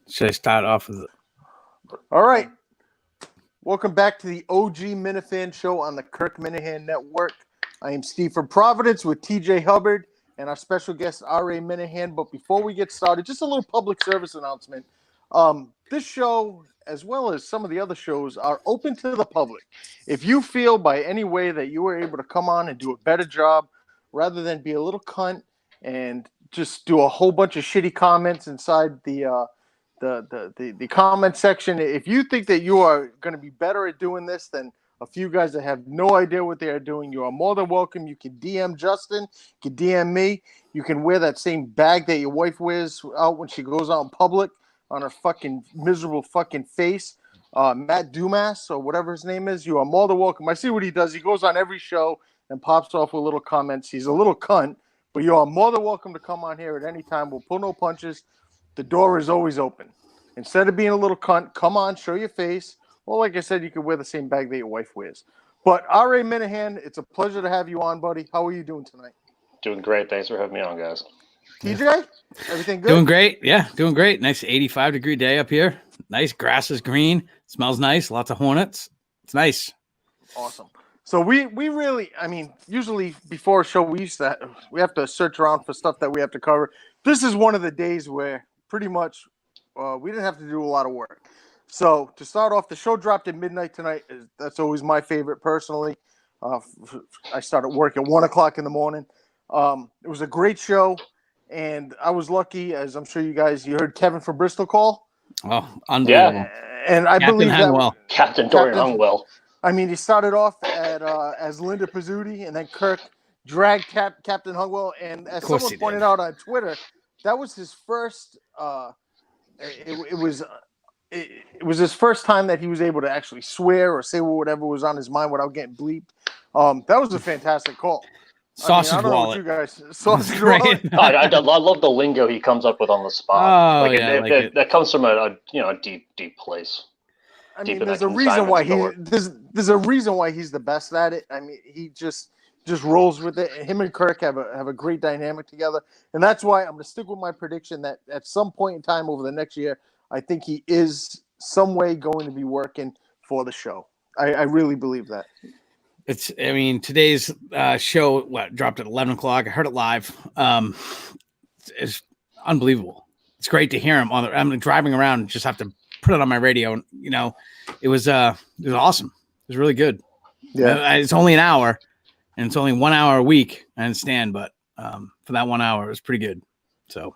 Should I start off with it? All right. Welcome back to the O.G Minifans Show on the Kirk Minahan Network. I am Steve from Providence with TJ Hubbard and our special guest, R.A. Minahan. But before we get started, just a little public service announcement. This show, as well as some of the other shows, are open to the public. If you feel by any way that you were able to come on and do a better job, rather than be a little cunt and just do a whole bunch of shitty comments inside the comment section, if you think that you are going to be better at doing this than a few guys that have no idea what they are doing, you are more than welcome. You can DM Justin, you can DM me. You can wear that same bag that your wife wears out when she goes out in public on her fucking miserable fucking face. Matt Dumas or whatever his name is, you are more than welcome. I see what he does. He goes on every show and pops off with little comments. He's a little cunt, but you are more than welcome to come on here at any time. We'll pull no punches. The door is always open. Instead of being a little cunt, come on, show your face. Well, like I said, you could wear the same bag that your wife wears. But R.A. Minahan, it's a pleasure to have you on, buddy. How are you doing tonight? Doing great. Thanks for having me on, guys. TJ, everything good? Doing great. Yeah, doing great. Nice 85-degree day up here. Nice. Grass is green. Smells nice. Lots of hornets. It's nice. Awesome. So we really, I mean, usually before a show, we have to search around for stuff that we have to cover. This is one of the days where pretty much we didn't have to do a lot of work. So to start off, the show dropped at midnight tonight. That's always my favorite personally. I started work at 1 o'clock in the morning. It was a great show, and I was lucky, as I'm sure you heard Kevin from Bristol call. Oh, unbelievable. Yeah. And I believe that Captain Dorian Hungwell. I mean, he started off as Linda Pizzuti, and then Kirk dragged Captain Hungwell. And as someone pointed out on Twitter, that was his first. It was his first time that he was able to actually swear or say whatever was on his mind without getting bleeped. That was a fantastic call. Sausage wallet. Sausage wallet. I love the lingo he comes up with on the spot. Oh, that comes from a deep place. I mean, there's a reason why there's a reason why he's the best at it. I mean, he just rolls with it. Him and Kirk have a great dynamic together, and that's why I'm going to stick with my prediction that at some point in time over the next year, I think he is some way going to be working for the show. I really believe that. Today's show dropped at 11 o'clock. I heard it live. It's unbelievable. It's great to hear him I'm driving around and just have to put it on my radio. And, it was awesome. It was really good. Yeah. It's only an hour and it's only 1 hour a week. I understand, but for that 1 hour, it was pretty good. So.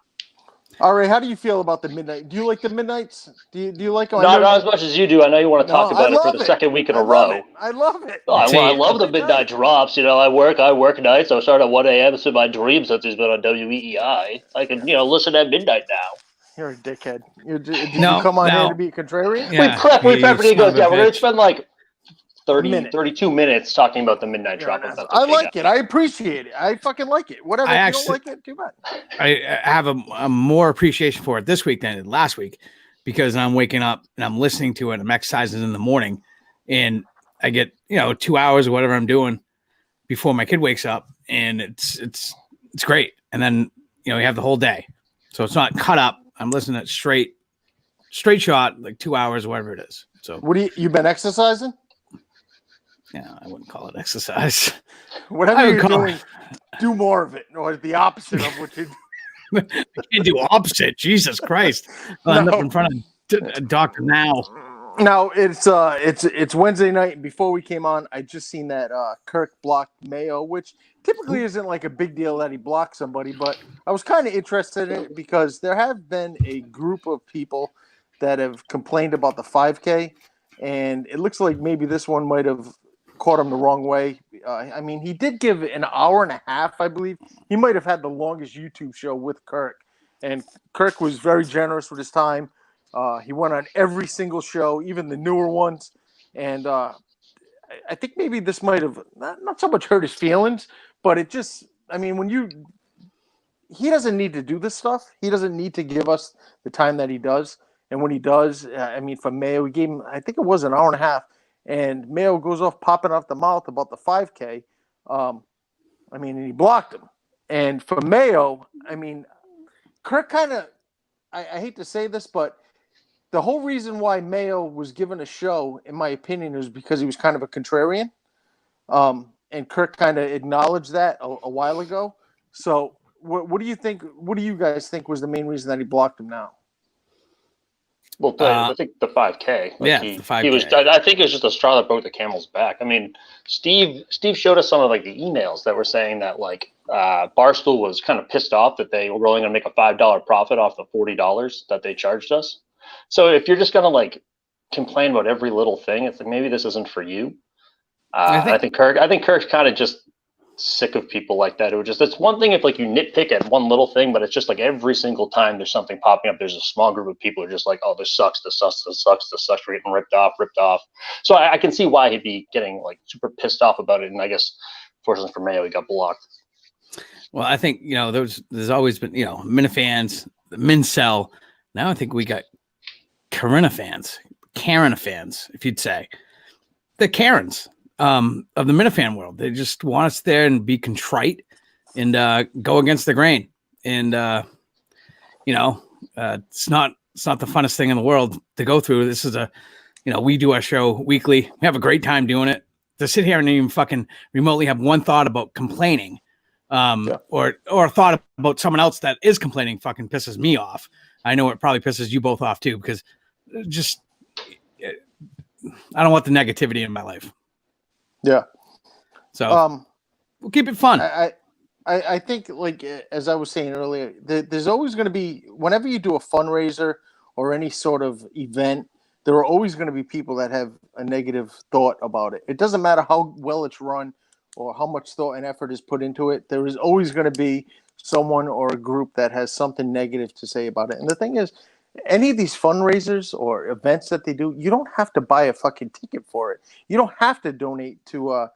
All right, how do you feel about the midnight? Do you like the midnights? Do you like them? Not as much as you do. I know you want to talk about it for the second week in a row. I love it. I love the midnight drops. I work nights. I start at 1 a.m. It's in my dreams since he's been on WEEI. I can, listen at midnight now. You're a dickhead. Did you come on here to be contrarian? Yeah, we prep and he goes down. We're going to spend like 32 minutes talking about the midnight drop. I like it. I appreciate it. I fucking like it. Whatever. If you don't like it, too bad. I have a more appreciation for it this week than last week because I'm waking up and I'm listening to it. I'm exercising in the morning and I get, 2 hours or whatever I'm doing before my kid wakes up and it's great. And then, you have the whole day. So it's not cut up. I'm listening to it straight shot, like 2 hours or whatever it is. So you been exercising? Yeah, I wouldn't call it exercise. Whatever you're doing, do more of it, or the opposite of what you do. I can't do opposite. Jesus Christ! I'll end up in front of a doctor now. Now it's Wednesday night, and before we came on, I just seen that Kirk blocked Mayo, which typically isn't like a big deal that he blocked somebody, but I was kind of interested in it because there have been a group of people that have complained about the 5K, and it looks like maybe this one might have caught him the wrong way. He did give an hour and a half, I believe. He might have had the longest YouTube show with Kirk, and Kirk was very generous with his time. He went on every single show, even the newer ones, and I think maybe this might have not so much hurt his feelings, but it just, he doesn't need to do this stuff. He doesn't need to give us the time that he does, and when he does, for Mayo, he gave him, I think it was an hour and a half. And Mayo goes off popping off the mouth about the 5K. And he blocked him. And for Mayo, Kirk kind of, I hate to say this, but the whole reason why Mayo was given a show, in my opinion, is because he was kind of a contrarian. And Kirk kind of acknowledged that a while ago. So what do you think? What do you guys think was the main reason that he blocked him now? Well, I think the 5K. The 5K. He was. I think it was just a straw that broke the camel's back. I mean, Steve showed us some of like the emails that were saying that like Barstool was kind of pissed off that they were only going to make a $5 profit off the $40 that they charged us. So if you're just going to like complain about every little thing, it's like maybe this isn't for you. I think Kirk's kind of just sick of people like that. It's one thing if like you nitpick at one little thing, but it's just like every single time there's something popping up, there's a small group of people who are just like, oh, this sucks, we're getting ripped off. So I can see why he'd be getting like super pissed off about it. And I guess fortunately for Mayo, he got blocked. Well, I think, there's always been, Minifans, the Mincel. Now I think we got Karen fans, if you'd say. The Karens of the Minifan world. They just want us there and be contrite and go against the grain. And, it's not the funnest thing in the world to go through. This is we do our show weekly. We have a great time doing it. To sit here and even fucking remotely have one thought about complaining or a thought about someone else that is complaining fucking pisses me off. I know it probably pisses you both off too, because just I don't want the negativity in my life. Yeah. So we'll keep it fun. I think, like as I was saying earlier, there's always going to be, whenever you do a fundraiser or any sort of event, there are always going to be people that have a negative thought about it. It doesn't matter how well it's run or how much thought and effort is put into it. There is always going to be someone or a group that has something negative to say about it. And the thing is, any of these fundraisers or events that they do, you don't have to buy a fucking ticket for it. You don't have to donate to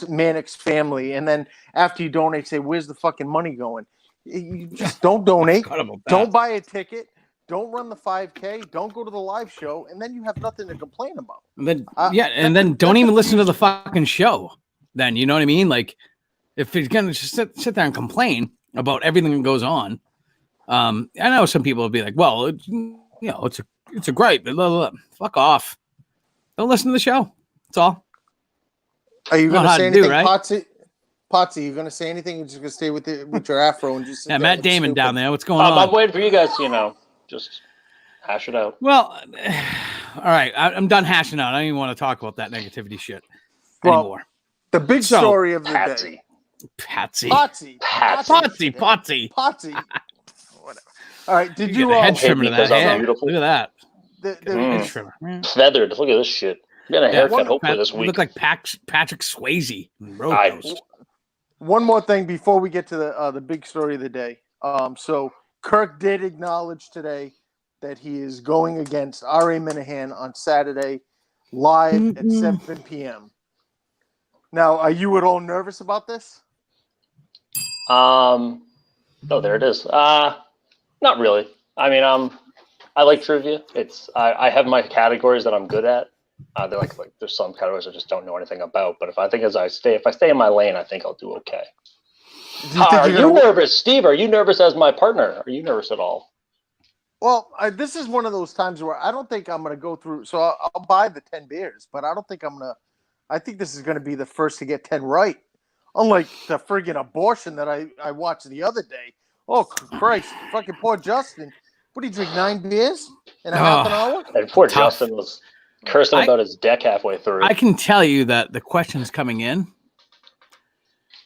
Mannix family. And then after you donate, say, where's the fucking money going? You just don't donate. Don't buy a ticket. Don't run the 5K. Don't go to the live show. And then you have nothing to complain about. And then don't even listen to the fucking show. Then, you know what I mean? Like, if you're going to just sit there and complain about everything that goes on, I know some people will be like, well, it's a great, blah, blah, blah. Fuck off. Don't listen to the show. That's all. Are you going to say anything, right? Potsy, you going to say anything? You're just going to stay with your afro and just Matt Damon down there. What's going on? I'm waiting for you guys to, just hash it out. Well, all right. I'm done hashing out. I don't even want to talk about that negativity shit anymore. The big story of the day. Patsy. Whatever. All right. Did you head trimmer to that head? Look at that. Head trimmer. Feathered. Look at this shit. You got a haircut hopefully this week. Look like Patrick Swayze. One more thing before we get to the big story of the day. So Kirk did acknowledge today that he is going against R.A. Minahan on Saturday live at 7 p.m. Now, are you at all nervous about this? Oh, there it is. Not really. I mean, I like trivia. I have my categories that I'm good at. They're like there's some categories I just don't know anything about. But if I stay in my lane, I think I'll do okay. Are you nervous, Steve? Are you nervous as my partner? Are you nervous at all? Well, this is one of those times where I don't think I'm going to go through. So I'll buy the 10 beers, but I don't think I'm going to. I think this is going to be the first to get 10 right. Unlike the friggin' abortion that I watched the other day. Oh, Christ. Fucking poor Justin. What did he drink, 9 beers in a half an hour? And poor Justin was cursing about his deck halfway through. I can tell you that the questions coming in,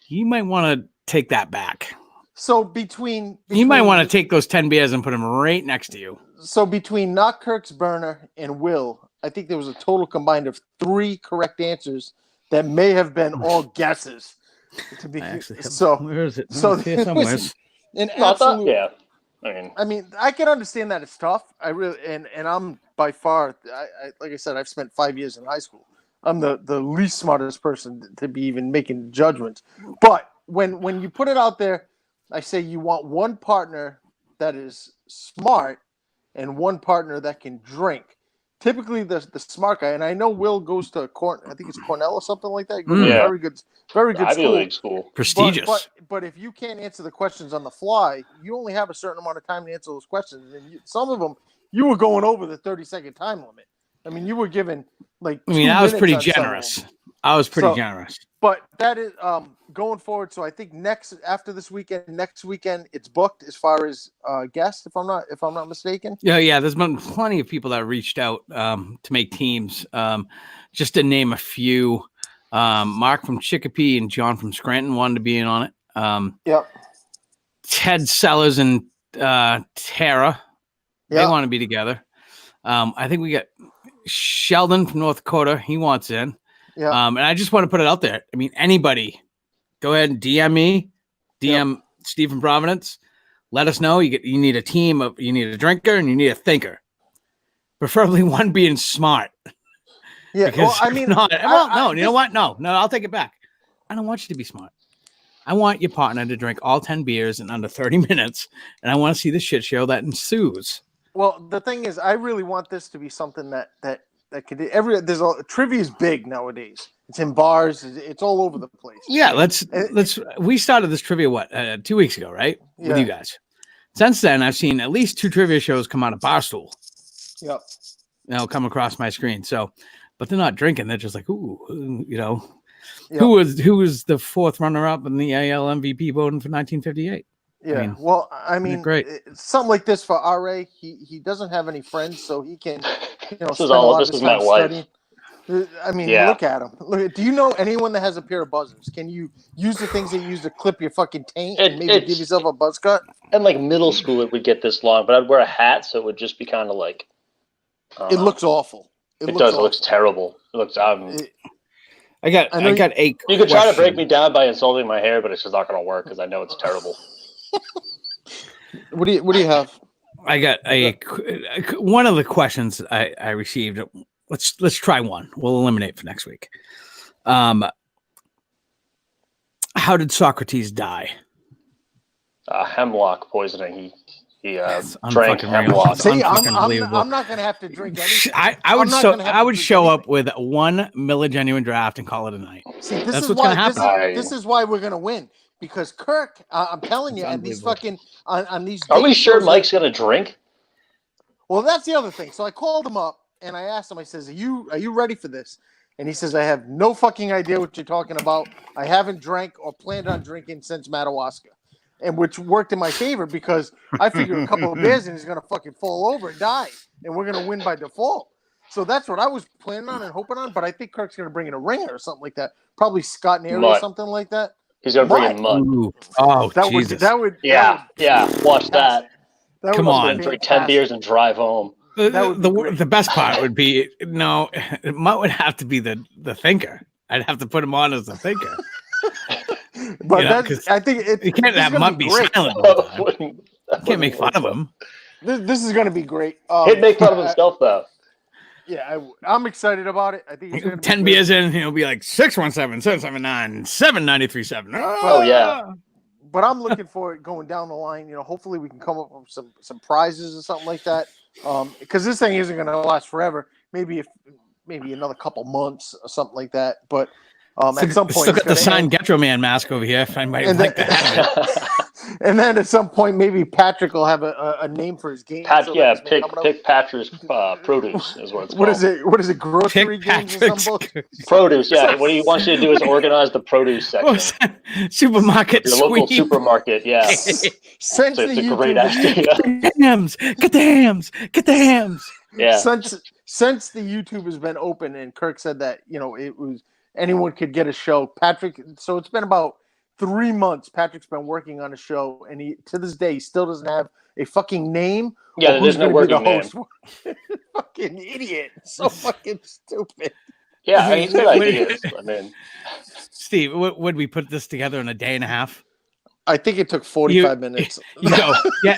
you might want to take that back. So between you might want to take those 10 beers and put them right next to you. So between Not Kirk's Burner and Will, I think there was a total combined of 3 correct answers that may have been all guesses. To be where is it? So here somewhere. An absolute, yeah. I mean, I can understand that it's tough. I really and I'm by far, like I said, I've spent 5 years in high school. I'm the least smartest person to be even making judgments. But when you put it out there, I say you want one partner that is smart and one partner that can drink. Typically, the smart guy, and I know Will goes to I think it's Cornell or something like that. Very good Ivy League school. Prestigious. But if you can't answer the questions on the fly, you only have a certain amount of time to answer those questions. And some of them you were going over the 30-second time limit. I mean, you were given like. I mean, I was pretty generous. I was pretty generous. But that is going forward. So I think next weekend it's booked as far as guests, if I'm not mistaken. Yeah. There's been plenty of people that reached out to make teams. Just to name a few, Mark from Chicopee and John from Scranton wanted to be in on it. Yep. Ted Sellers and Tara, they want to be together. I think we got Sheldon from North Dakota. He wants in. Yeah. And I just want to put it out there. I mean, anybody, go ahead and DM me, DM Steve from Providence. Let us know. You need a team of, you need a drinker and you need a thinker. Preferably one being smart. Yeah. Because well, I mean, you know what? No, I'll take it back. I don't want you to be smart. I want your partner to drink all 10 beers in under 30 minutes. And I want to see the shit show that ensues. Well, the thing is, I really want this to be something that could trivia is big nowadays. It's in bars. It's all over the place. Yeah, we started this trivia 2 weeks ago, right? Yeah. With you guys. Since then, I've seen at least 2 trivia shows come out of Barstool. Yep. Come across my screen. So, but they're not drinking. They're just like, ooh, you know, yep. who was the 4th runner-up in the AL MVP voting for 1958? Yeah. I mean, great. Something like this for RA. He doesn't have any friends, so he can, this is my wife. Studying. I mean, look at him. Do you know anyone that has a pair of buzzers? Can you use the things that you use to clip your fucking taint and maybe give yourself a buzz cut? And like middle school, it would get this long, but I'd wear a hat, so it would just be kind of like. It looks awful. It does. Awful. It looks terrible. It looks. I got 8. You could try to break me down by insulting my hair, but it's just not going to work because I know it's terrible. What do you have? I got one of the questions I received. Let's try one. We'll eliminate for next week. How did Socrates die? Hemlock poisoning. He drank hemlock. See, I'm not going to have to drink anything. I would show up with 1 Miller Genuine Draft and call it a night. See, that's what's going to happen. This is why we're going to win. Because Kirk, I'm telling you, and these fucking on these. Are we sure Mike's gonna drink? Well, that's the other thing. So I called him up and I asked him. I says, "Are you ready for this?" And he says, "I have no fucking idea what you're talking about. I haven't drank or planned on drinking since Madawaska," and which worked in my favor because I figured a couple of beers and he's gonna fucking fall over and die, and we're gonna win by default. So that's what I was planning on and hoping on. But I think Kirk's gonna bring in a ringer or something like that. Probably Scott Neri or something like that. He's gonna bring in mud. Ooh. Oh, Jesus. That would watch that. Come on, drink 10 beers and drive home. The best part would be Mutt would have to be the thinker. I'd have to put him on as the thinker. But I think you can't have Mutt be silent all the time. You can't make fun of him. This is going to be great. He'd make fun of himself though. Yeah, I'm excited about it. I think it's 10 beers in, he'll be like 617-779-7937. Oh yeah. But I'm looking for it going down the line. Hopefully we can come up with some prizes or something like that. Because this thing isn't going to last forever. Maybe another couple months or something like that. But at some point, still got the signed Getro Man mask over here. If anybody would like to have it. And then at some point, maybe Patrick will have a name for his game. Pick Patrick's produce is what it's called. What is it? Grocery games or something? Produce, yeah. What he wants you to do is organize the produce section. Supermarket Your local supermarket, yeah. So it's a great idea. Get the hams. Yeah. Since the YouTube has been open and Kirk said that, it was anyone could get a show. Patrick, so it's been about 3 months. Patrick's been working on a show, and to this day he still doesn't have a fucking name. Yeah, there's no working name. Fucking idiot! So fucking stupid. Yeah, he's got ideas. I mean, Steve, would we put this together in a day and a half? I think it took 45 minutes. You go, yeah.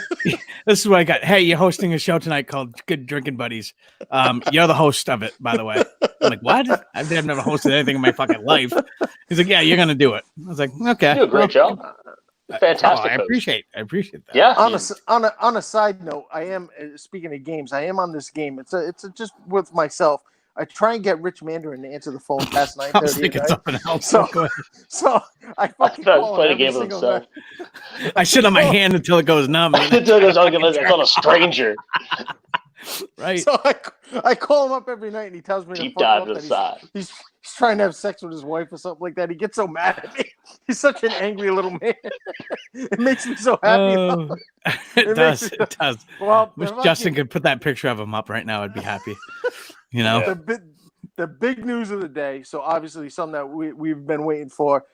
This is what I got. Hey, you're hosting a show tonight called Good Drinking Buddies. You're the host of it, by the way. I'm like, what? I've never hosted anything in my fucking life. He's like, yeah, you're gonna do it. I was like, okay. You do a great job. Fantastic. I appreciate that. Yeah. On a side note, I am speaking of games. I am on this game. It's just with myself. I try and get Rich Mandarin to answer the phone past 9:30. I was thinking something else. So I fucking play a game with himself. I sit on my hand until it goes numb. Until it's on a stranger. Right. So I call him up every night and he tells me Deep to fuck dive up to that the side. he's trying to have sex with his wife or something like that. He gets so mad at me. He's such an angry little man. It makes me so happy. Oh, It it makes does. me It does. Well, Wish if I Justin can- could put that picture of him up right now. I'd be happy. You know. Yeah. the big news of the day. So obviously something that we've been waiting for.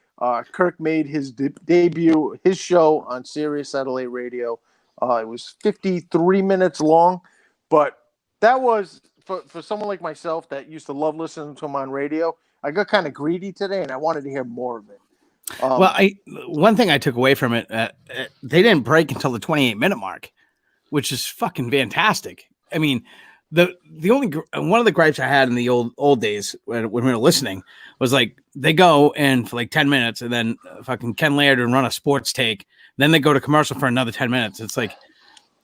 Kirk made his debut, his show on Sirius Satellite Radio. It was 53 minutes long, but that was for someone like myself that used to love listening to him on radio. I got kind of greedy today, and I wanted to hear more of it. Well, one thing I took away from it, they didn't break until the 28-minute mark, which is fucking fantastic. I mean, the only one of the gripes I had in the old days when we were listening was like they go in for like 10 minutes and then fucking Ken Laird would run a sports take, then they go to commercial for another 10 minutes. It's like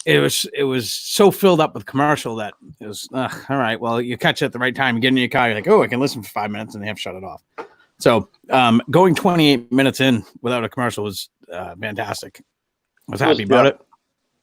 it was so filled up with commercial that it was all right. Well, you catch it at the right time, you get in your car, you're like, oh, I can listen for 5 minutes, and they have to shut it off. So going 28 minutes in without a commercial was fantastic. I was happy about it.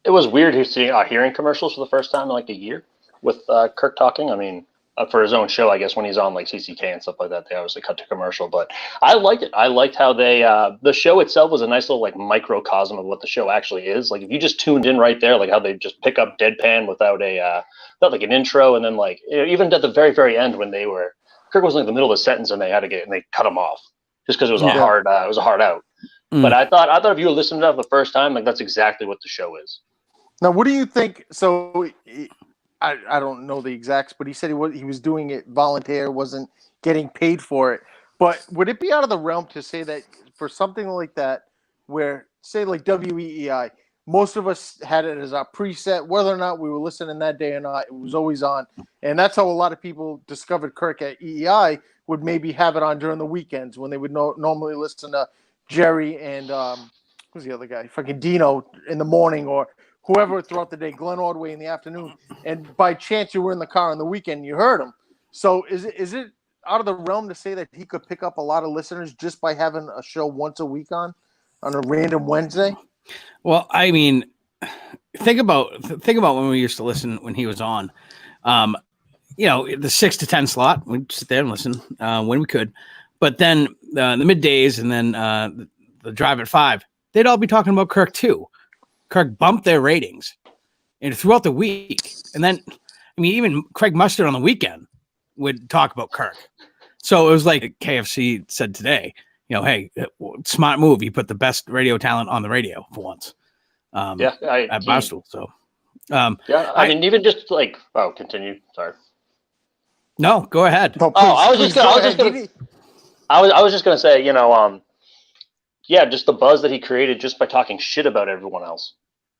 It was weird hearing commercials for the first time in like a year with Kirk talking. I mean, for his own show, I guess when he's on like CCK and stuff like that, they obviously cut to commercial. But I liked it. I liked how they the show itself was a nice little like microcosm of what the show actually is. Like if you just tuned in right there, like how they just pick up deadpan without like an intro, and then like even at the very end when Kirk was in the middle of a sentence and they cut him off just because it was a hard out. But I thought if you were listening to that for the first time, like that's exactly what the show is. Now, what do you think? So, I don't know the exacts, but he said he was doing it volunteer, wasn't getting paid for it. But would it be out of the realm to say that for something like that, where say like WEEI, most of us had it as our preset, whether or not we were listening that day or not, it was always on, and that's how a lot of people discovered Kirk at EEI. Would maybe have it on during the weekends when they would normally listen to Jerry and who's the other guy? Fucking Dino in the morning, or whoever throughout the day, Glenn Ordway in the afternoon, and by chance you were in the car on the weekend and you heard him. So is it out of the realm to say that he could pick up a lot of listeners just by having a show once a week on a random Wednesday? Well, I mean, think about when we used to listen when he was on. The 6 to 10 slot, we'd sit there and listen when we could. But then the middays and then the drive at 5, they'd all be talking about Kirk too. Kirk bumped their ratings and throughout the week. And then, I mean, even Craig Mustard on the weekend would talk about Kirk. So it was like KFC said today, hey, smart move. You put the best radio talent on the radio for once. At Barstool. So, I mean, even just like, continue. Sorry. No, go ahead. No, I was just gonna say, just the buzz that he created just by talking shit about everyone else.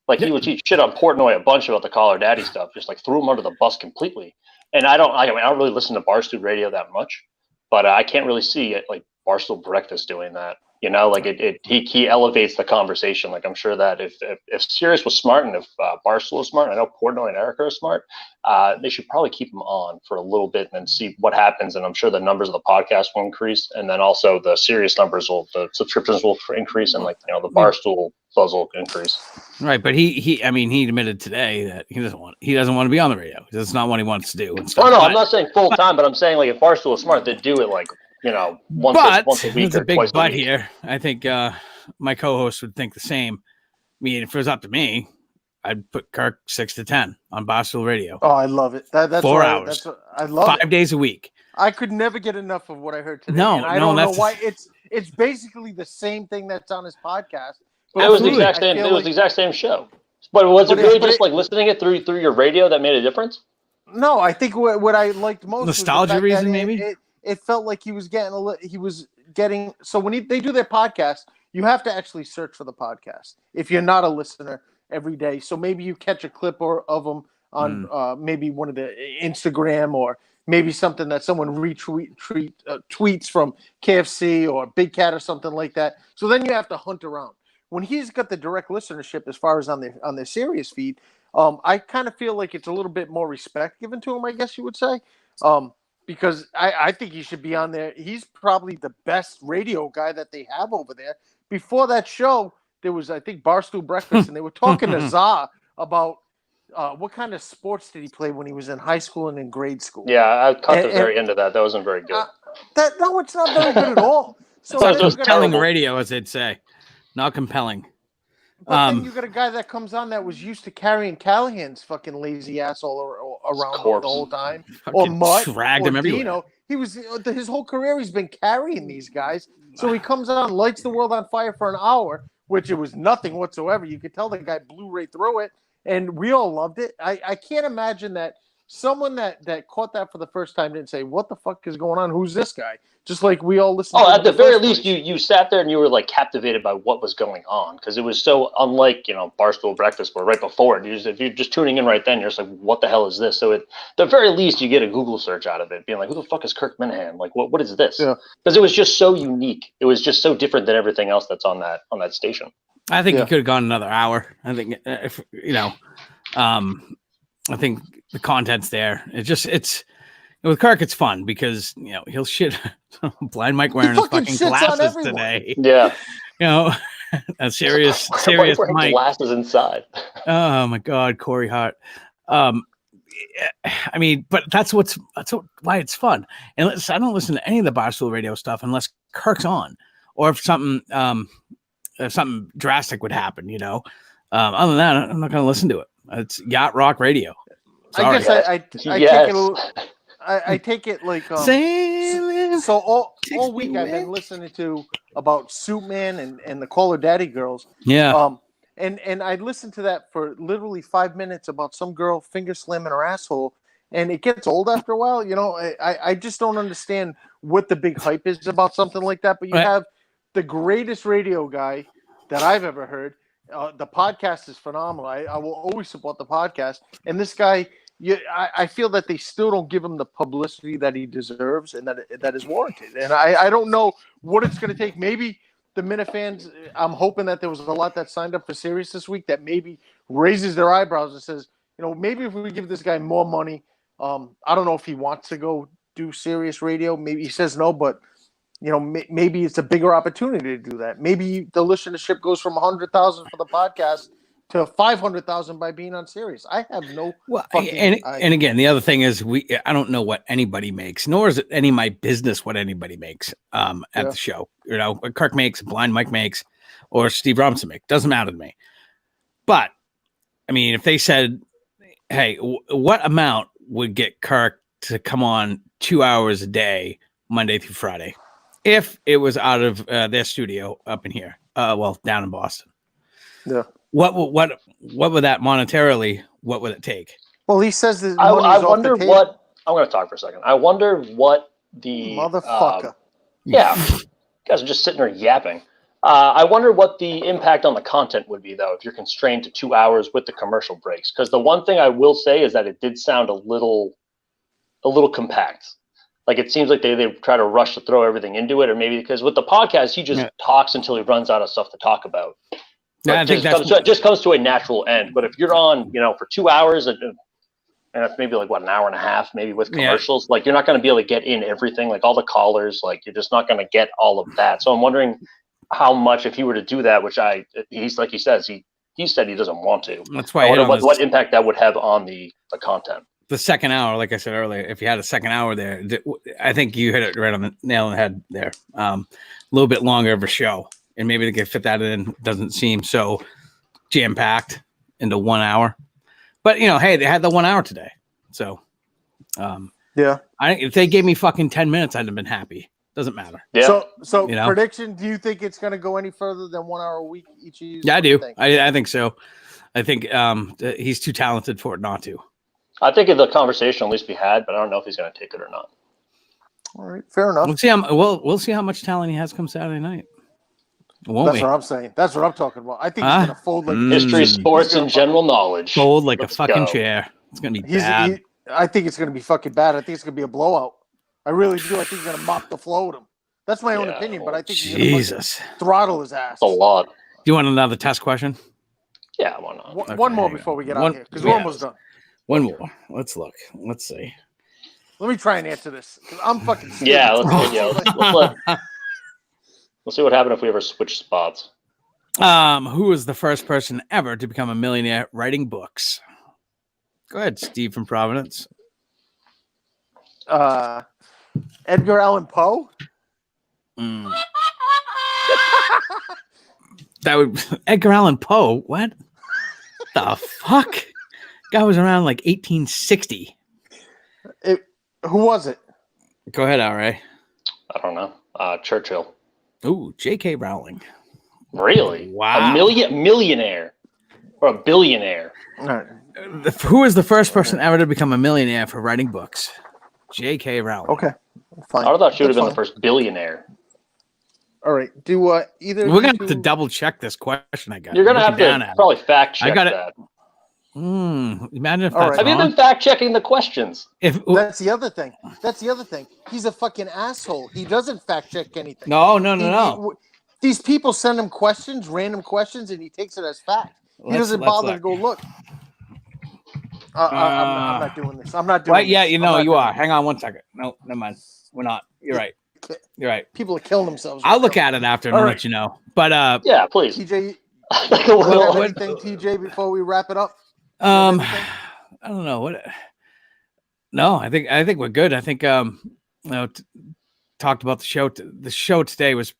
Like he would teach shit on Portnoy a bunch about the Caller Daddy stuff, just like threw him under the bus completely. And I don't really listen to Barstool Radio that much, but I can't really see it like Barstool Breakfast doing that. Like he elevates the conversation. Like I'm sure that if Sirius was smart and if Barstool was smart, I know Portnoy and Erica are smart, they should probably keep him on for a little bit and then see what happens. And I'm sure the numbers of the podcast will increase, and then also the Sirius the subscriptions will increase, and the Barstool buzz will increase. Right, but he admitted today that he doesn't want to be on the radio. That's not what he wants to do. I'm not saying full time, but I'm saying like if Barstool was smart, they'd do it like. Once a week there's a big twice but a week. here. I think my co-host would think the same. I mean, if it was up to me, I'd put Kirk 6 to 10 on Barstool Radio. Oh, I love it. That's 4 hours. I love 5 it. days a week. I could never get enough of what I heard today. No, and I don't know why. It's basically the same thing that's on his podcast. But it was the exact same. It was the exact same show. But was it really just like listening it through your radio that made a difference? No, I think what I liked most nostalgia was the fact reason, that maybe. It felt like he was getting. So when they do their podcast, you have to actually search for the podcast if you're not a listener every day. So maybe you catch a clip of them on maybe one of the Instagram, or maybe something that someone tweets from KFC or Big Cat or something like that. So then you have to hunt around. When he's got the direct listenership as far as on their Sirius feed, I kind of feel like it's a little bit more respect given to him, I guess you would say. Because I think he should be on there. He's probably the best radio guy that they have over there. Before that show, there was, I think, Barstool Breakfast, and they were talking to Za about what kind of sports did he play when he was in high school and in grade school? Yeah, I caught the very end of that. That wasn't very good. No, it's not very good at all. So It was compelling terrible. radio, as they'd say, not compelling. But then you got a guy that comes on that was used to carrying Callahan's fucking lazy ass all around the whole time, or Mutt, dragged or him everywhere. Dino. He was his whole career. He's been carrying these guys. So he comes on, lights the world on fire for an hour, which it was nothing whatsoever. You could tell the guy blew right through it, and we all loved it. I can't imagine that someone that caught that for the first time didn't say, "What the fuck is going on? Who's this guy?" Just like we all listened. Oh, at the very least, you sat there and you were like captivated by what was going on, because it was so unlike Barstool Breakfast, where right before it, if you're just tuning in right then, you're just like, "What the hell is this?" So at the very least, you get a Google search out of it, being like, "Who the fuck is Kirk Minahan? Like, what is this?" Because it was just so unique. It was just so different than everything else that's on that station. I think he could have gone another hour. I think if I think the content's there. It's with Kirk, it's fun because he'll shit. Blind Mike wearing his fucking glasses today. Yeah, a serious Mike. Glasses inside. Oh my God, Corey Hart. I mean, but that's why it's fun. And I don't listen to any of the Barstool Radio stuff unless Kirk's on, or if something drastic would happen. Other than that, I'm not going to listen to it. It's Yacht Rock Radio. Sorry. I guess I take it like so all week I've been listening to about Superman and the Call Her Daddy girls. Yeah. And I listened to that for literally 5 minutes about some girl finger slamming her asshole, and it gets old after a while. I just don't understand what the big hype is about something like that. But you have the greatest radio guy that I've ever heard. The podcast is phenomenal. I will always support the podcast. And this guy, I feel that they still don't give him the publicity that he deserves and that is warranted. And I don't know what it's going to take. Maybe the Minifans, I'm hoping that there was a lot that signed up for Sirius this week that maybe raises their eyebrows and says, maybe if we give this guy more money, I don't know if he wants to go do Sirius Radio. Maybe he says no, but maybe it's a bigger opportunity to do that. Maybe the listenership goes from 100,000 for the podcast to 500,000 by being on Sirius. I have no. Well, and again, the other thing is I don't know what anybody makes, nor is it any of my business what anybody makes at the show. What Kirk makes, Blind Mike makes, or Steve Robinson makes, doesn't matter to me. But I mean, if they said, "Hey, what amount would get Kirk to come on 2 hours a day, Monday through Friday?" If it was out of their studio up in here, down in Boston, what would that monetarily? What would it take? Well, he says that. I wonder what. I'm going to talk for a second. I wonder what the motherfucker. Yeah, you guys are just sitting there yapping. I wonder what the impact on the content would be, though, if you're constrained to 2 hours with the commercial breaks. Because the one thing I will say is that it did sound a little compact. Like, it seems like they try to rush to throw everything into it, or maybe because with the podcast, he just talks until he runs out of stuff to talk about. Yeah, I think it just comes to a natural end. But if you're on, for 2 hours, and that's maybe like an hour and a half, maybe with commercials, like you're not going to be able to get in everything, like all the callers, like you're just not going to get all of that. So I'm wondering how much, if he were to do that, which he's like he says, he said he doesn't want to. That's why I wonder what impact that would have on the content. The second hour, like I said earlier, if you had a second hour there, I think you hit it right on the nail on the head there. A little bit longer of a show, and maybe they could fit that in. Doesn't seem so jam packed into 1 hour, but hey, they had the 1 hour today, so if they gave me fucking 10 minutes, I'd have been happy. Doesn't matter. Yeah. So prediction? Do you think it's going to go any further than 1 hour a week each of you? Yeah, I do. I think so. I think he's too talented for it not to. I think the conversation will at least be had, but I don't know if he's going to take it or not. All right, fair enough. We'll see how much talent he has come Saturday night. That's what I'm saying. That's what I'm talking about. I think he's going to fold like history, sports, and general knowledge. Fold like a fucking chair. It's going to be bad. I think it's going to be fucking bad. I think it's going to be a blowout. I really do. I think he's going to mop the floor with him. That's my own opinion, but I think he's going to throttle his ass. A lot. Do you want another test question? Yeah, why not? One more before we get out here, because we're almost done. One more. Let's look. Let's see. Let me try and answer this, because I'm fucking stupid. Yeah, let's see what happened if we ever switch spots. Who was the first person ever to become a millionaire writing books? Go ahead, Steve from Providence. Edgar Allan Poe. Mm. That would Edgar Allan Poe. What the fuck? Guy was around like 1860. Who was it? Go ahead, RA. I don't know. Churchill. Ooh, J.K. Rowling. Really? Wow. A millionaire or a billionaire? All right. Who was the first person ever to become a millionaire for writing books? J.K. Rowling. Okay. Fine. I thought she would have been That's the first billionaire. All right. Do either We're gonna you have to two- double check this question. I got. You're gonna I'm have looking down to at it. probably fact check I got it. that. Imagine if All that's right. Have you wrong. been fact checking the questions? If That's the other thing. He's a fucking asshole. He doesn't fact check anything. no. These people send him questions, random questions, and he takes it as fact. He doesn't bother to go look. I'm not doing this. I'm not doing Right? Yeah, this. you I'm know not you doing are. this. Hang on one second. No, never mind. We're not. You're right. You're right. People are killing themselves. I'll look at it after and All I'll right. let you know. But Yeah, please. TJ, Well, you have anything, TJ, before we wrap it up? I don't know what. No, I think we're good. I think talked about the show. The show today was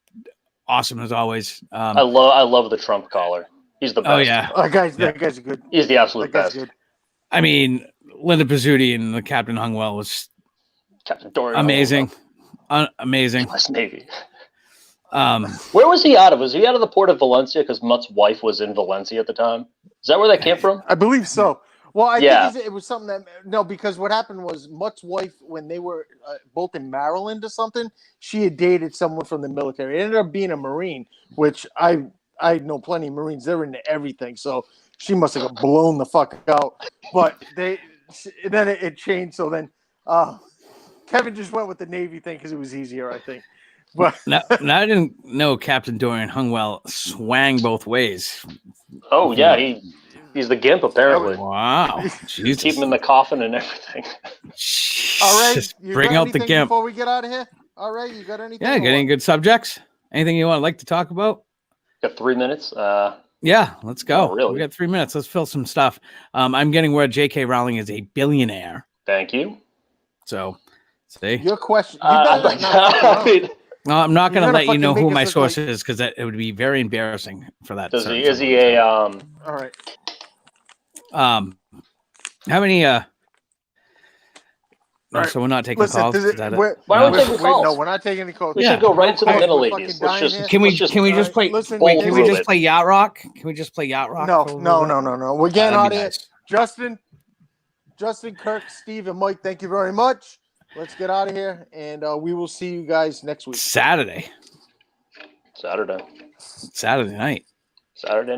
awesome as always. I love the Trump caller. He's the best. Oh yeah. That guy's good. He's the absolute That guy's best. good. I mean, Linda Pizzuti and the Captain Hungwell was Captain Dorian. amazing. Amazing. US Navy. Um, Where was he out of? Was he out of the port of Valencia because Mutt's wife was in Valencia at the time? Is that where that came from? I believe so. Well, I Yeah. think it was something that because what happened was Mutt's wife, when they were both in Maryland or something, she had dated someone from the military. It ended up being a Marine, which I know plenty of Marines. They're into everything, so she must have got blown the fuck out. But then it changed. So then Kevin just went with the Navy thing because it was easier, I think. But now I didn't know Captain Dorian Hungwell swang both ways. Oh yeah, he's the gimp apparently. Wow. Jesus. Keep him in the coffin and everything. all right, Just you bring got out the anything gimp. before we get out of here. All right, you got anything? Yeah, got any good subjects? Anything you want to like to talk about? Got 3 minutes. Yeah, let's go. Oh, really? We got 3 minutes. Let's fill some stuff. I'm getting where J.K. Rowling is a billionaire. Thank you. So, see. Your question. You better not fuck I mean, around. No, I'm not going to You're let gonna you know fucking who make my us look source like- is because it would be very embarrassing for that. is certain he someone. a All right. How many All right. So we're not taking Listen, calls. Is that it? Why don't we take calls? No, we're not taking any calls. we Yeah. should go right to the Hey, middle we're ladies. fucking Let's dying just here. Can we let's just can we just All play right, listen, bowl can we through just it. play Yacht Rock? Can we just play Yacht Rock? No, for a little no, bit? no, no, no. We're getting out That'd of be here. nice. Justin, Kirk, Steve, and Mike, thank you very much. Let's get out of here, and we will see you guys next week. Saturday Saturday night. night. Saturday